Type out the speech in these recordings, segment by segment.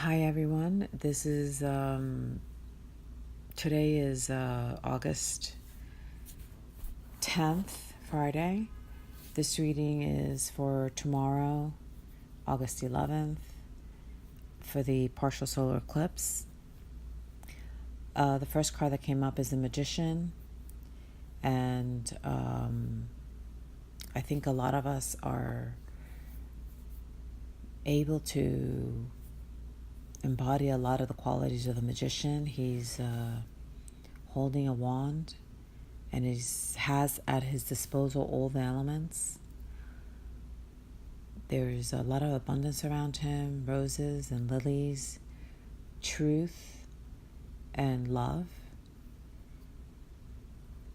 Hi everyone. Today is August 10th, Friday. This reading is for tomorrow, August 11th, for the partial solar eclipse. The first card that came up is the Magician, and I think a lot of us are able to embody a lot of the qualities of the Magician. He's holding a wand and has at his disposal all the elements. There's a lot of abundance around him, roses and lilies, truth and love.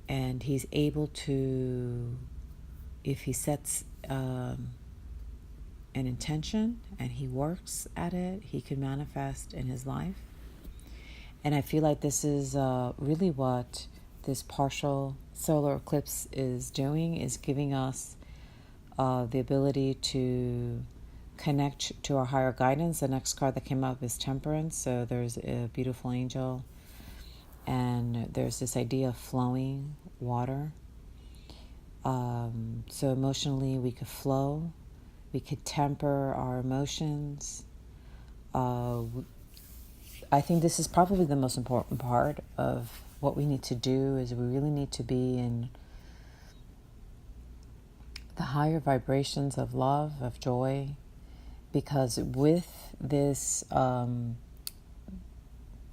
And he's able to, if he sets an intention and he works at it, he can manifest in his life. And I feel like this is really what this partial solar eclipse is doing, is giving us the ability to connect to our higher guidance. The next card that came up is Temperance. So there's a beautiful angel, and there's this idea of flowing water. So emotionally we could flow, we could temper our emotions. I think this is probably the most important part of what we need to do, is we really need to be in the higher vibrations of love, of joy, because with this,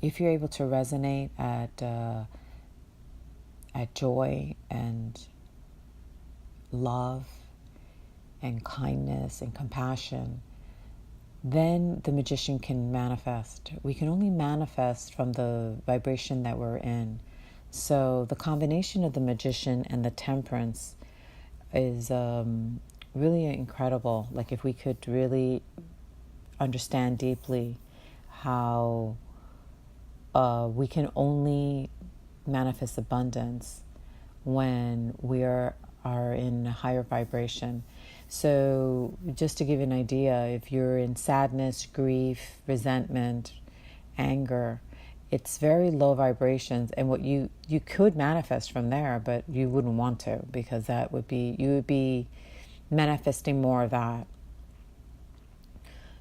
if you're able to resonate at joy and love and kindness and compassion, then the Magician can manifest. We can only manifest from the vibration that we're in. So the combination of the Magician and the Temperance is really incredible. Like, if we could really understand deeply how we can only manifest abundance when we are in a higher vibration. So just to give you an idea, if you're in sadness, grief, resentment, anger, it's very low vibrations, and what you could manifest from there, but you wouldn't want to, because you would be manifesting more of that.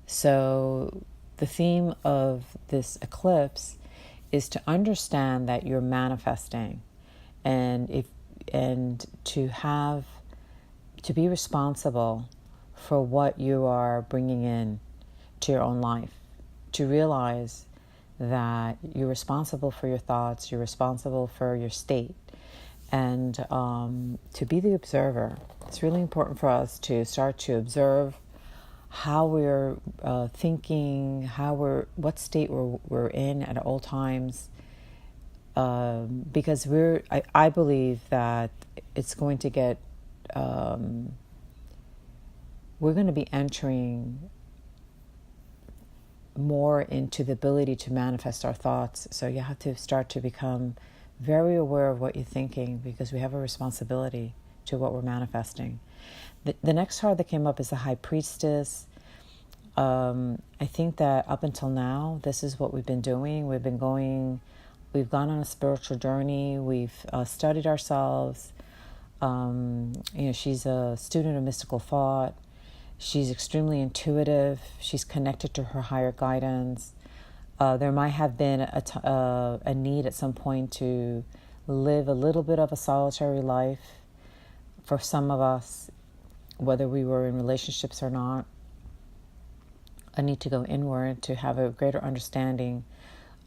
So the theme of this eclipse is to understand that you're manifesting, and to be responsible for what you are bringing in to your own life, to realize that you're responsible for your thoughts, you're responsible for your state, and to be the observer. It's really important for us to start to observe how we're thinking, what state we're in at all times, because I believe that it's going to get we're going to be entering more into the ability to manifest our thoughts. So you have to start to become very aware of what you're thinking, because we have a responsibility to what we're manifesting. The next card that came up is the High Priestess. I think that up until now, this is what we've been doing. We've gone on a spiritual journey. We've studied ourselves. She's a student of mystical thought. She's extremely intuitive. She's connected to her higher guidance. There might have been a need at some point to live a little bit of a solitary life for some of us, whether we were in relationships or not. A need to go inward, to have a greater understanding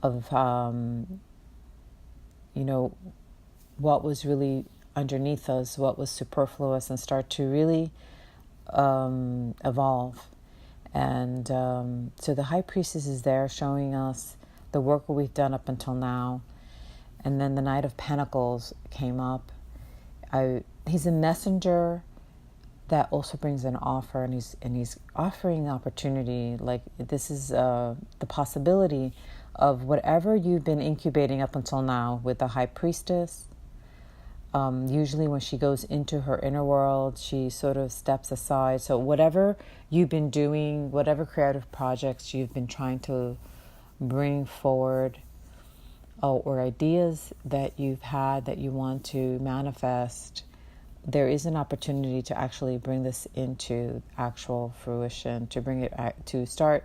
of, what was really underneath us, what was superfluous, and start to really evolve. And so the High Priestess is there showing us the work that we've done up until now. And then the Knight of Pentacles came up. He's a messenger that also brings an offer, and he's offering opportunity. Like, this is the possibility of whatever you've been incubating up until now with the High Priestess. Usually when she goes into her inner world, she sort of steps aside. So whatever you've been doing, whatever creative projects you've been trying to bring forward, or ideas that you've had that you want to manifest, there is an opportunity to actually bring this into actual fruition, to bring it, to start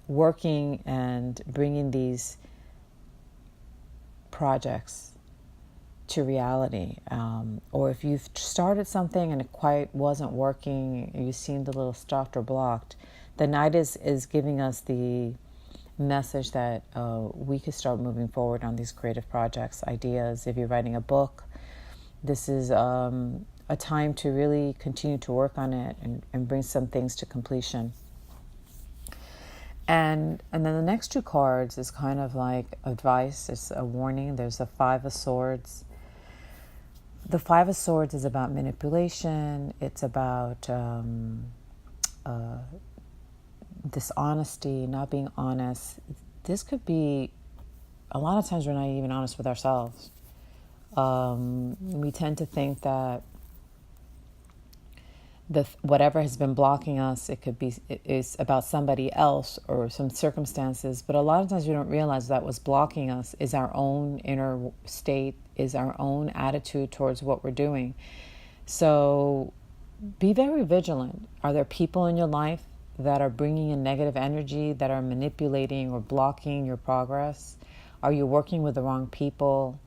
working and bringing these projects to reality. Or if you've started something and it quite wasn't working, you seemed a little stuffed or blocked, the night is giving us the message that we could start moving forward on these creative projects, ideas. If you're writing a book, this is a time to really continue to work on it and bring some things to completion. And then the next two cards is kind of like advice. It's a warning. There's the Five of Swords. The Five of Swords is about manipulation. It's about dishonesty, not being honest. This could be, a lot of times we're not even honest with ourselves. We tend to think that whatever has been blocking us, is about somebody else or some circumstances. But a lot of times we don't realize that what's blocking us is our own inner state, is our own attitude towards what we're doing. So be very vigilant. Are there people in your life that are bringing in negative energy, that are manipulating or blocking your progress? Are you working with the wrong people?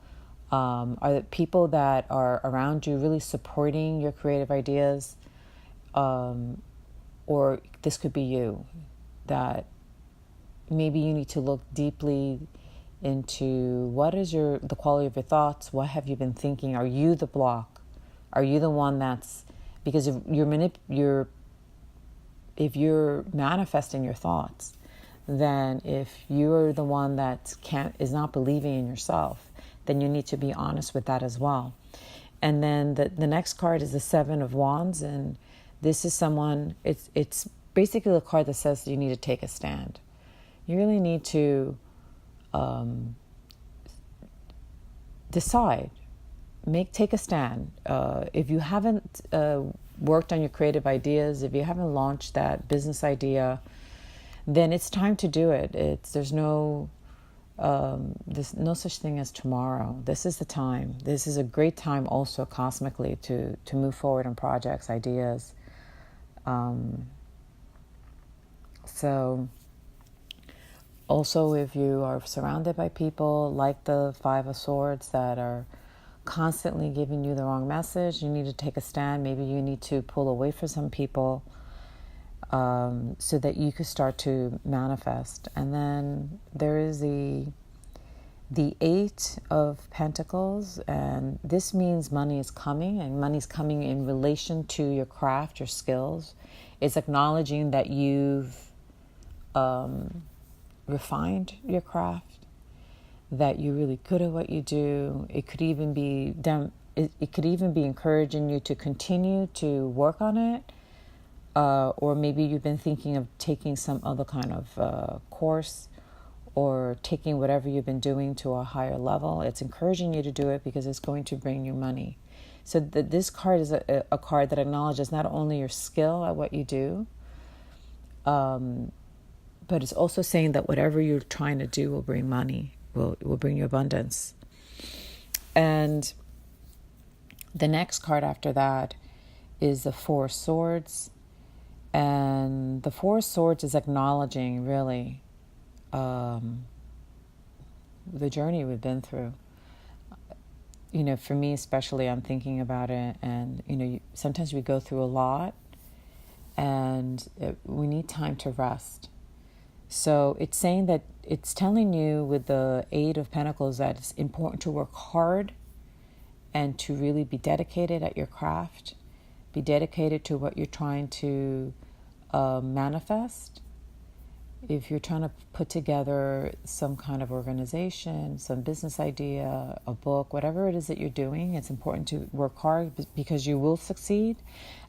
Are the people that are around you really supporting your creative ideas? Or this could be you, that maybe you need to look deeply into what is the quality of your thoughts. What have you been thinking? Are you the block? Are you the one that's, because if you're manifesting your thoughts, then if you're the one that is not believing in yourself, then you need to be honest with that as well. And then the next card is the Seven of Wands, and this is someone, it's basically a card that says you need to take a stand. You really need to decide, take a stand. If you haven't worked on your creative ideas, if you haven't launched that business idea, then it's time to do it. There's no such thing as tomorrow. This is the time. This is a great time also cosmically to move forward on projects, ideas. So also, if you are surrounded by people like the Five of Swords that are constantly giving you the wrong message, you need to take a stand. Maybe you need to pull away from some people so that you could start to manifest. And then there is the Eight of Pentacles, and this means money is coming, and money is coming in relation to your craft, your skills. It's acknowledging that you've refined your craft, that you're really good at what you do. It could even be encouraging you to continue to work on it, or maybe you've been thinking of taking some other kind of course, or taking whatever you've been doing to a higher level. It's encouraging you to do it because it's going to bring you money. So this card is a card that acknowledges not only your skill at what you do, but it's also saying that whatever you're trying to do will bring money, will bring you abundance. And the next card after that is the Four of Swords. And the Four of Swords is acknowledging, really, the journey we've been through. For me especially, I'm thinking about it, and sometimes we go through a lot, and we need time to rest. So it's saying that, it's telling you with the Eight of Pentacles that it's important to work hard and to really be dedicated at your craft, be dedicated to what you're trying to manifest. If you're trying to put together some kind of organization, some business idea, a book, whatever it is that you're doing, it's important to work hard because you will succeed.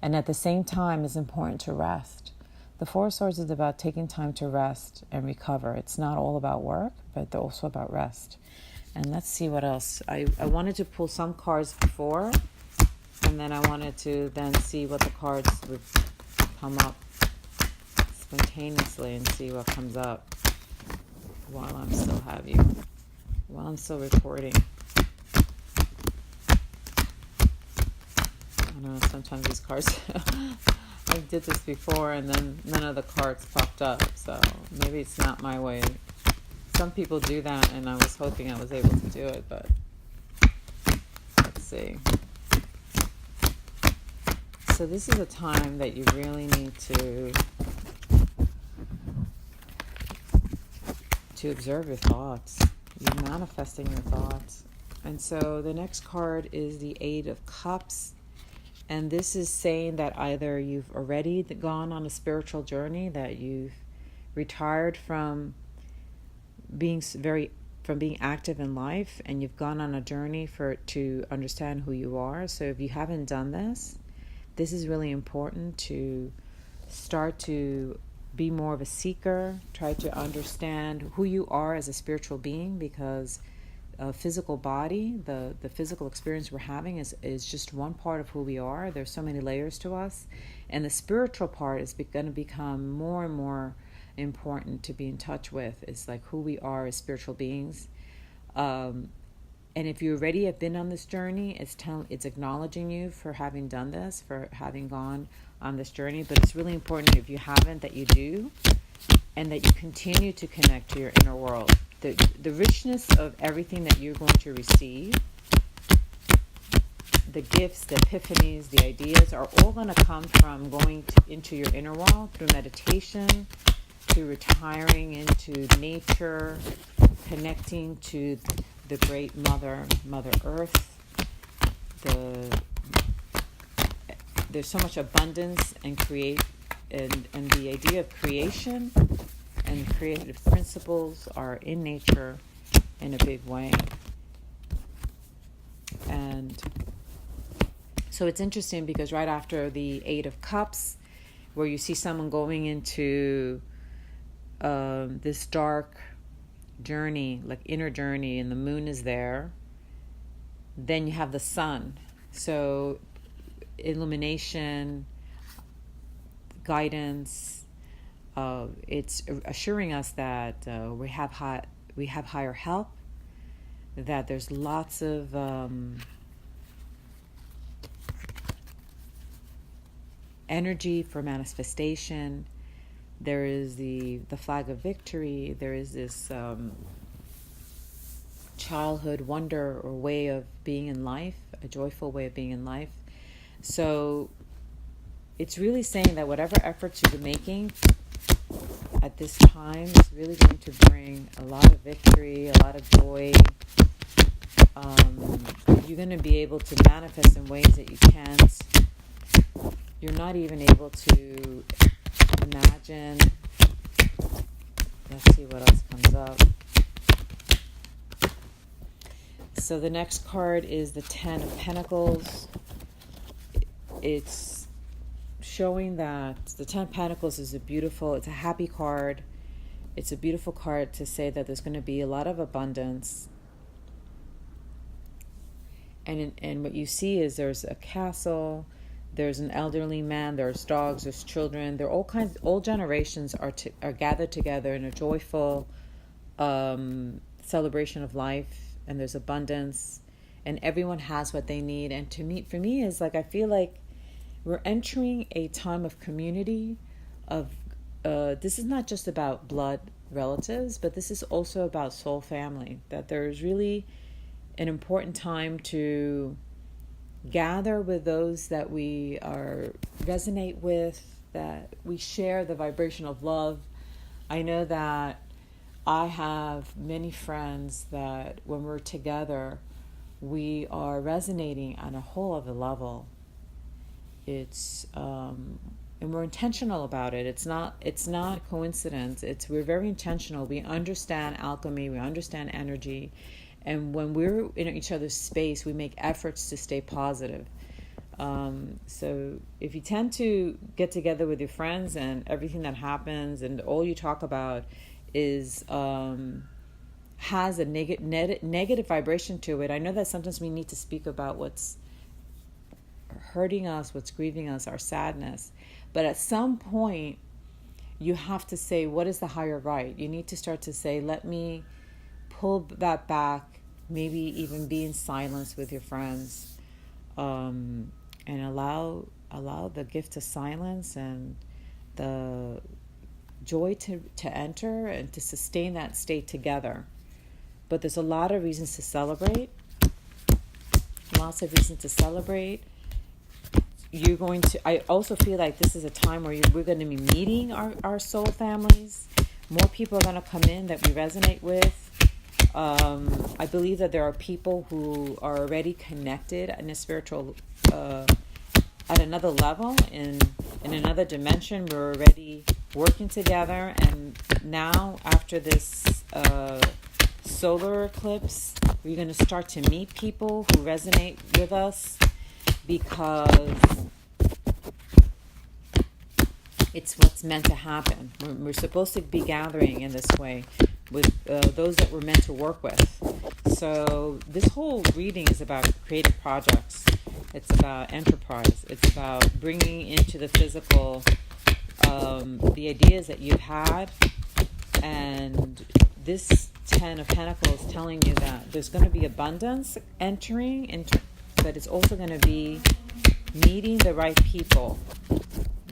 And at the same time, it's important to rest. The Four of Swords is about taking time to rest and recover. It's not all about work, but they're also about rest. And let's see what else. I wanted to pull some cards before, and then I wanted to then see what the cards would come up spontaneously and see what comes up while I'm still recording. I don't know, sometimes these cards, I did this before and then none of the cards popped up, so maybe it's not my way. Some people do that, and I was hoping I was able to do it, but let's see. So this is a time that you really need to observe your thoughts. You're manifesting your thoughts. And so the next card is the Eight of Cups. And this is saying that either you've already gone on a spiritual journey, that you've retired from being active in life, and you've gone on a journey to understand who you are. So if you haven't done this is really important to start to be more of a seeker, try to understand who you are as a spiritual being, because a physical body, the physical experience we're having is just one part of who we are. There's so many layers to us, and the spiritual part is going to become more and more important to be in touch with. It's like who we are as spiritual beings. And if you already have been on this journey, it's acknowledging you for having done this, for having gone on this journey. But it's really important, if you haven't, that you do, and that you continue to connect to your inner world. The richness of everything that you're going to receive, the gifts, the epiphanies, the ideas are all going to come from going into your inner world through meditation, through retiring into nature, connecting to the great Mother Earth. There's so much abundance and and the idea of creation and creative principles are in nature in a big way. And so it's interesting because right after the Eight of Cups, where you see someone going into this dark journey, like inner journey, and the moon is there, then you have the sun. So illumination, guidance, it's assuring us that we have higher help, that there's lots of energy for manifestation. There is the flag of victory. There is this childhood wonder or way of being in life, a joyful way of being in life. So it's really saying that whatever efforts you've been making at this time is really going to bring a lot of victory, a lot of joy. You're going to be able to manifest in ways that you're not even able to imagine. Let's see what else comes up. So the next card is the Ten of Pentacles. It's showing that the Ten of Pentacles is it's a happy card. It's a beautiful card to say that there's going to be a lot of abundance. And what you see is there's a castle, there's an elderly man, there's dogs, there's children. There are all generations are gathered together in a joyful celebration of life, and there's abundance, and everyone has what they need. And for me, is like I feel like we're entering a time of community. This is not just about blood relatives, but this is also about soul family. That there's really an important time to gather with those that we resonate with, that we share the vibration of love. I know that I have many friends that when we're together, we are resonating on a whole other level. It's and we're intentional about it. It's not coincidence. We're very intentional. We understand alchemy. We understand energy. And when we're in each other's space, we make efforts to stay positive. So if you tend to get together with your friends and everything that happens and all you talk about is has a negative vibration to it. I know that sometimes we need to speak about what's hurting us, what's grieving us, our sadness. But at some point, you have to say, what is the higher right? You need to start to say, let me pull that back, maybe even be in silence with your friends, and allow the gift of silence and the joy to enter and to sustain that state together. But there's a lot of reasons to celebrate. Lots of reasons to celebrate. I also feel like this is a time where we're going to be meeting our soul families. More people are going to come in that we resonate with. I believe that there are people who are already connected in a spiritual, at another level, in another dimension. We're already working together, and now after this solar eclipse, we're going to start to meet people who resonate with us, because it's what's meant to happen. We're supposed to be gathering in this way with those that we're meant to work with. So this whole reading is about creative projects. It's about enterprise. It's about bringing into the physical the ideas that you've had. And this 10 of Pentacles is telling you that there's going to be abundance entering into, but it's also going to be meeting the right people,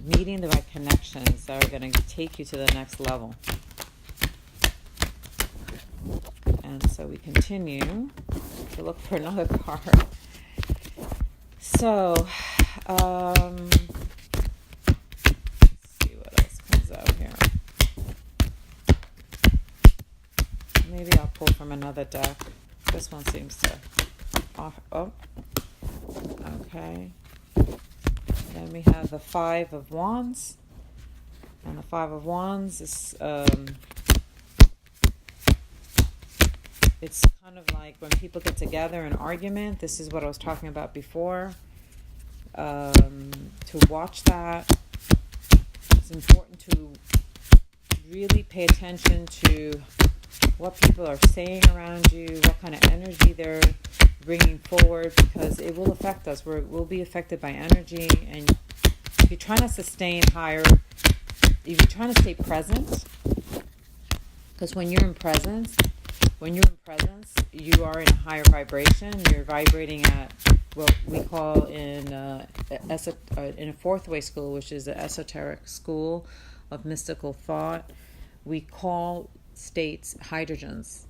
meeting the right connections that are going to take you to the next level. And so we continue to look for another card. So, let's see what else comes out here. Maybe I'll pull from another deck. This one seems to okay. Then we have the Five of Wands. And the Five of Wands is, it's kind of like when people get together in argument. This is what I was talking about before. To watch that, it's important to really pay attention to what people are saying around you, what kind of energy they're bringing forward, because it will affect us. We'll be affected by energy, and if you're trying to sustain higher, if you're trying to stay present, because when you're in presence, you are in a higher vibration. You're vibrating at what we call in a fourth way school, which is the esoteric school of mystical thought, we call states hydrogens.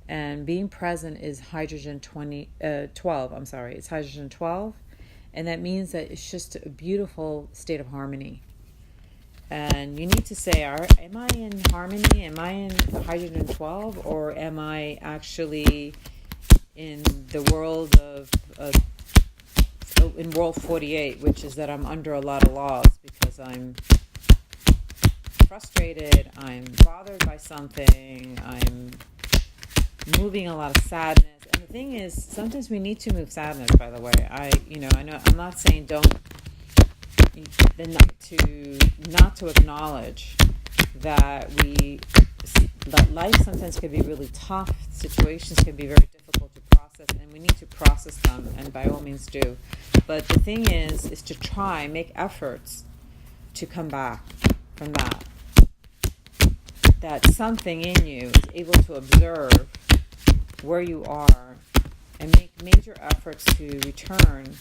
And being present is hydrogen 12. It's hydrogen 12. And that means that it's just a beautiful state of harmony. And you need to say, am I in harmony? Am I in hydrogen 12? Or am I actually in the world of, in world 48, which is that I'm under a lot of laws because I'm frustrated, I'm bothered by something, I'm moving a lot of sadness. And the thing is, sometimes we need to move sadness, by the way. I know I'm not saying not to acknowledge that life sometimes can be really tough, situations can be very difficult to process, and we need to process them, and by all means do. But the thing is to try, make efforts to come back from that something in you is able to observe where you are and make major efforts to return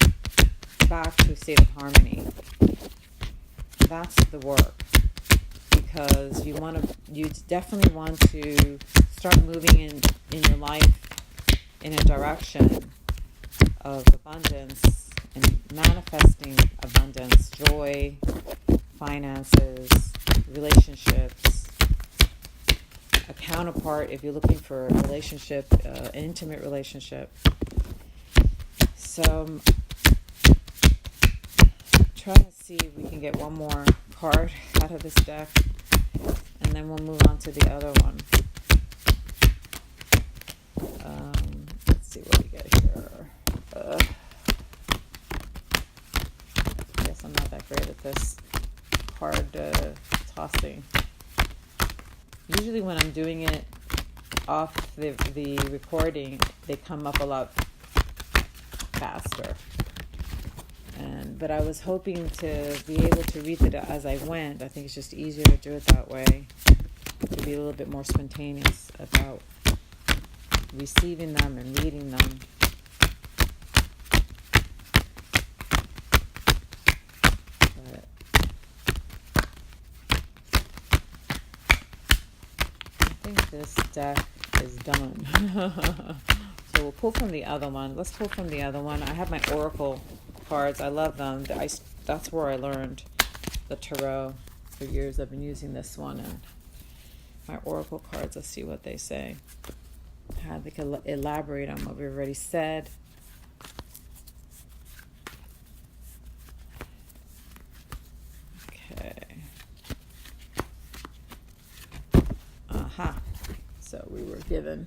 back to a state of harmony. That's the work, because you definitely want to start moving in your life in a direction of abundance and manifesting abundance, joy, finances, relationships, a counterpart if you're looking for a relationship, an intimate relationship. So try to see if we can get one more card out of this deck, and then we'll move on to the other one. Let's see what we get here. I guess I'm not that great at this card tossing. Usually when I'm doing it off the recording, they come up a lot faster. But I was hoping to be able to read it as I went. I think it's just easier to do it that way, to be a little bit more spontaneous about receiving them and reading them. But I think this deck is done. So we'll pull from the other one. Let's pull from the other one. I have my Oracle cards. I love them. That's where I learned the tarot. For years I've been using this one, and my Oracle cards, let's see what they say. How they can elaborate on what we've already said. Okay. So we were given.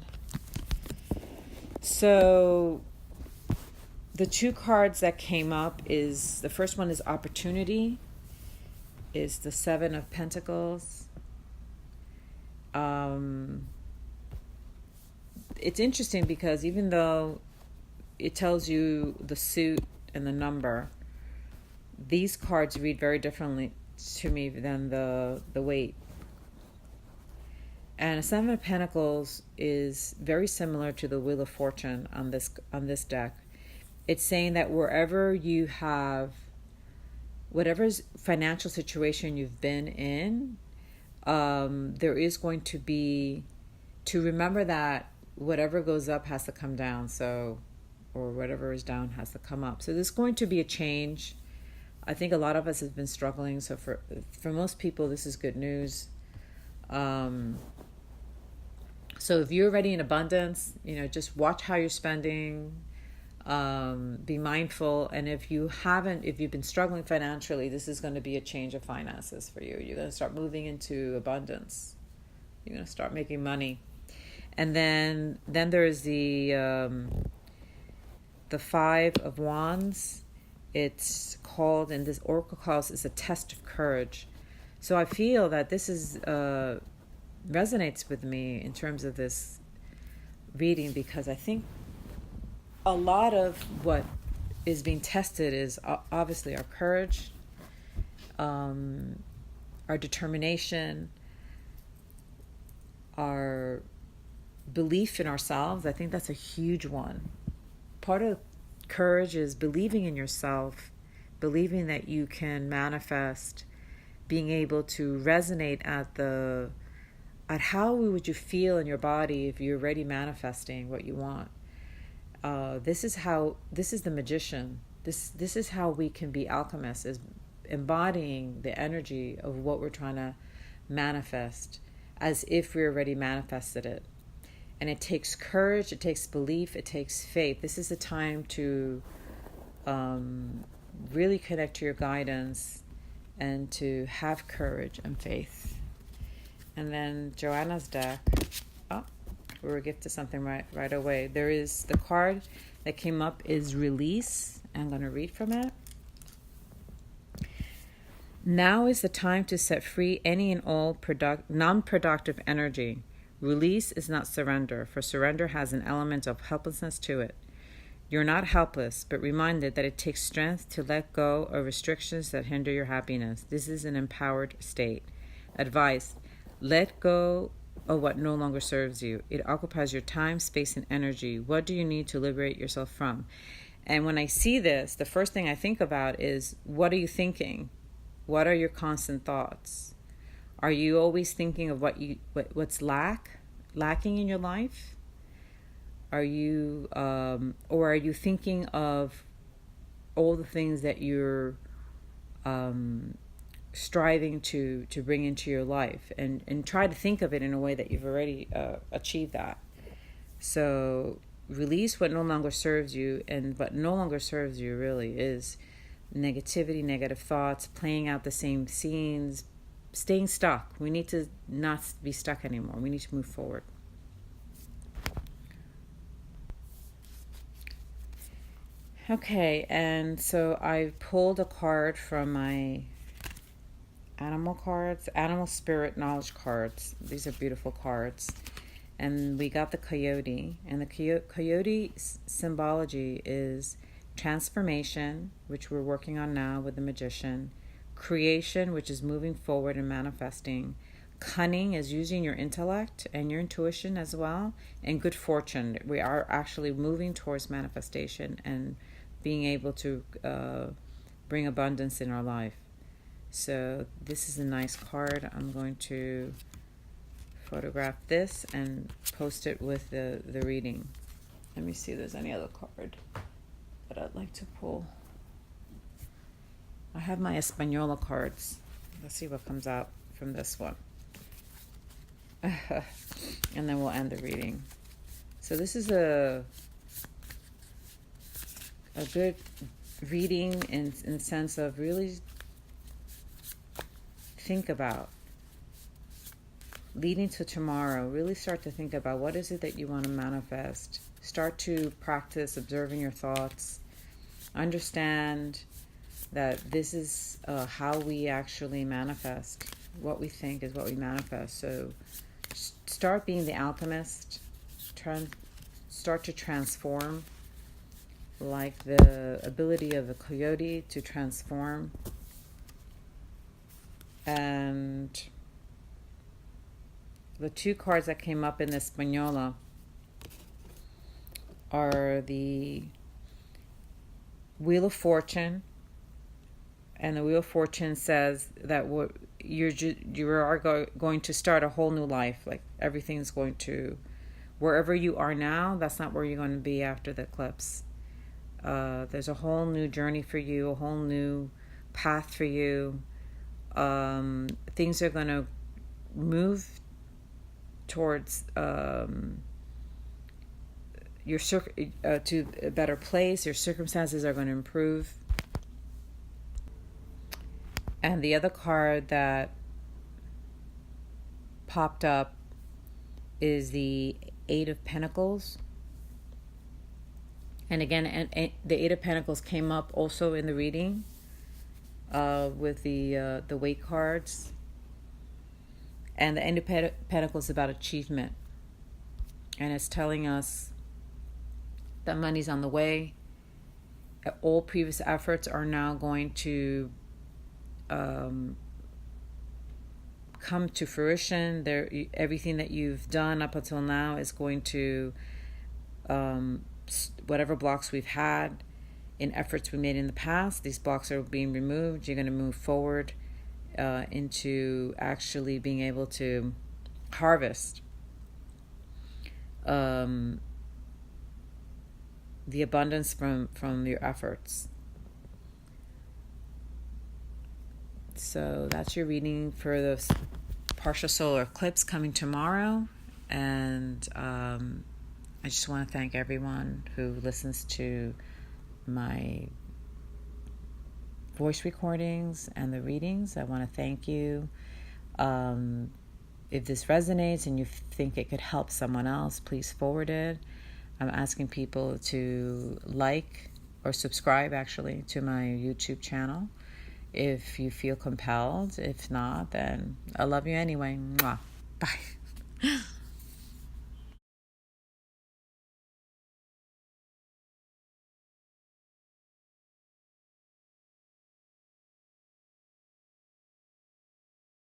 So the two cards that came up is, the first one is opportunity, is the Seven of Pentacles. It's interesting because even though it tells you the suit and the number, these cards read very differently to me than the weight. And a Seven of Pentacles is very similar to the Wheel of Fortune on this deck. It's saying that wherever you have, whatever financial situation you've been in, there is going to be, to remember that whatever goes up has to come down, or whatever is down has to come up. So there's going to be a change. I think a lot of us have been struggling, so for most people this is good news. So if you're already in abundance, just watch how you're spending. Be mindful, and if you've been struggling financially, this is going to be a change of finances for you. You're going to start moving into abundance. You're going to start making money. And then there's the Five of Wands. It's called, and this Oracle calls, is a test of courage. So I feel that this is resonates with me in terms of this reading, because I think a lot of what is being tested is obviously our courage, our determination, our belief in ourselves. I think that's a huge one. Part of courage is believing in yourself, believing that you can manifest, being able to resonate at how would you feel in your body if you're already manifesting what you want. This is the magician. This is how we can be alchemists, is embodying the energy of what we're trying to manifest as if we already manifested it. And it takes courage, it takes belief, it takes faith. This is the time to really connect to your guidance and to have courage and faith. And then Joanna's deck. We were gifted something right away. There is the card that came up is release. I'm going to read from it. Now is the time to set free any and all non-productive energy. Release is not surrender, for surrender has an element of helplessness to it. You're not helpless, but reminded that it takes strength to let go of restrictions that hinder your happiness. This is an empowered state. Advice: let go of what no longer serves you. It occupies your time, space, and energy. What do you need to liberate yourself from? And when I see this, the first thing I think about is, what are you thinking? What are your constant thoughts? Are you always thinking of what's lacking in your life? Are you, or are you thinking of all the things that you're striving to bring into your life, and try to think of it in a way that you've already achieved that. So release what no longer serves you, and what no longer serves you really is negativity, negative thoughts, playing out the same scenes, staying stuck. We need to not be stuck anymore. We need to move forward. Okay, and so I pulled a card from my animal cards, animal spirit knowledge cards. These are beautiful cards. And we got the coyote. And the coyote symbology is transformation, which we're working on now with the magician. Creation, which is moving forward and manifesting. Cunning is using your intellect and your intuition as well. And good fortune. We are actually moving towards manifestation and being able to bring abundance in our life. So this is a nice card. I'm going to photograph this and post it with the reading. Let me see if there's any other card that I'd like to pull. I have my Española cards. Let's see what comes out from this one. And then we'll end the reading. So this is a good reading in the sense of really think about leading to tomorrow. Really start to think about what is it that you want to manifest. Start to practice observing your thoughts. Understand that this is how we actually manifest. What we think is what we manifest. So start being the alchemist. Start to transform, like the ability of the coyote to transform. And the two cards that came up in the Española are the Wheel of Fortune. And the Wheel of Fortune says that you are going to start a whole new life. Like everything's going to, wherever you are now, that's not where you're going to be after the eclipse. There's a whole new journey for you, a whole new path for you. Things are going to move towards to a better place. Your circumstances are going to improve. And the other card that popped up is the Eight of Pentacles. And again, the Eight of Pentacles came up also in the reading with the weight cards. And the Eight of Pentacles is about achievement. And it's telling us that money's on the way. All previous efforts are now going to come to fruition. Everything that you've done up until now is going to, whatever blocks we've had in efforts we made in the past, these blocks are being removed. You're going to move forward into actually being able to harvest the abundance from your efforts. So that's your reading for the partial solar eclipse coming tomorrow. And I just want to thank everyone who listens to my voice recordings and the readings. I want to thank you. If this resonates and you think it could help someone else, please forward it. I'm asking people to like or subscribe actually to my YouTube channel if you feel compelled. If not, then I love you anyway. Mwah. Bye.